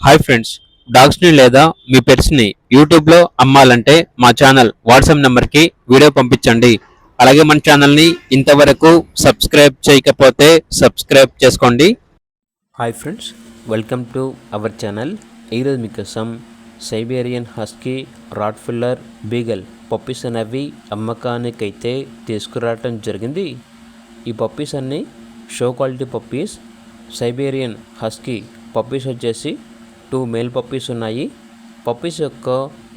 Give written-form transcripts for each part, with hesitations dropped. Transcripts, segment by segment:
Hi friends, డాగ్స్ని లేదా మీ పెట్స్ని యూట్యూబ్లో అమ్మాలంటే మా ఛానల్ వాట్సాప్ నెంబర్కి వీడియో పంపించండి. అలాగే మన ఛానల్ని ఇంతవరకు సబ్స్క్రైబ్ చేయకపోతే సబ్స్క్రైబ్ చేసుకోండి. Hi friends, welcome to our channel. ఈరోజు మీకోసం Siberian husky, Rottweiler, beagle puppies అనేవి అమ్మకానికైతే తీసుకురావటం జరిగింది. ఈ పప్పీస్ అన్నీ show quality puppies. Siberian husky puppies వచ్చేసి 2 మేల్ పప్పీస్ ఉన్నాయి. పప్పీస్ యొక్క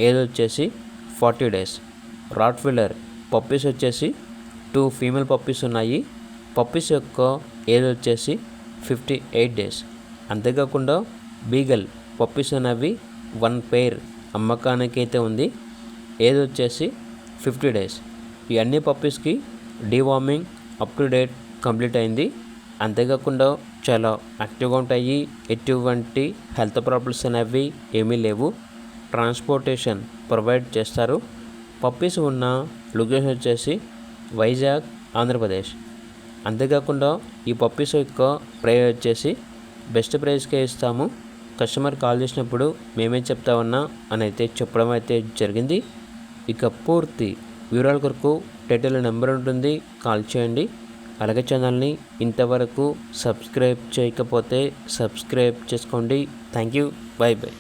ఏజ్ వచ్చేసి 40 days. రాట్ఫిల్లర్ పప్పీస్ వచ్చేసి 2 ఫీమేల్ పప్పీస్ ఉన్నాయి. పప్పీస్ యొక్క ఏజ్ వచ్చేసి 58 days. అంతేకాకుండా బీగల్ పప్పీస్ అనేవి 1 పేర్ అమ్మకానికి అయితే ఉంది. ఏజ్ వచ్చేసి 50 days. ఈ అన్ని పప్పీస్కి deworming up to date complete అయింది. అంతేకాకుండా చాలా యాక్టివ్గా ఉంటాయి. ఎటువంటి హెల్త్ ప్రాబ్లమ్స్ అనేవి ఏమీ లేవు. ట్రాన్స్పోర్టేషన్ ప్రొవైడ్ చేస్తారు. పప్పీస్ ఉన్న లొకేషన్ వచ్చేసి వైజాగ్, ఆంధ్రప్రదేశ్. అంతేకాకుండా ఈ పప్పీస్ యొక్క ప్రైస్ వచ్చేసి బెస్ట్ ప్రైస్కే ఇస్తాము. కస్టమర్ కాల్ చేసినప్పుడు మేమే చెప్తామన్నా అని అయితే చెప్పడం అయితే జరిగింది. ఇక పూర్తి వివరాల కొరకు టైటిల్ నెంబర్ ఉంటుంది, కాల్ చేయండి. అలాగే ఛానల్ని ఇంతవరకు సబ్స్క్రైబ్ చేయకపోతే సబ్స్క్రైబ్ చేసుకోండి. Thank you, by by.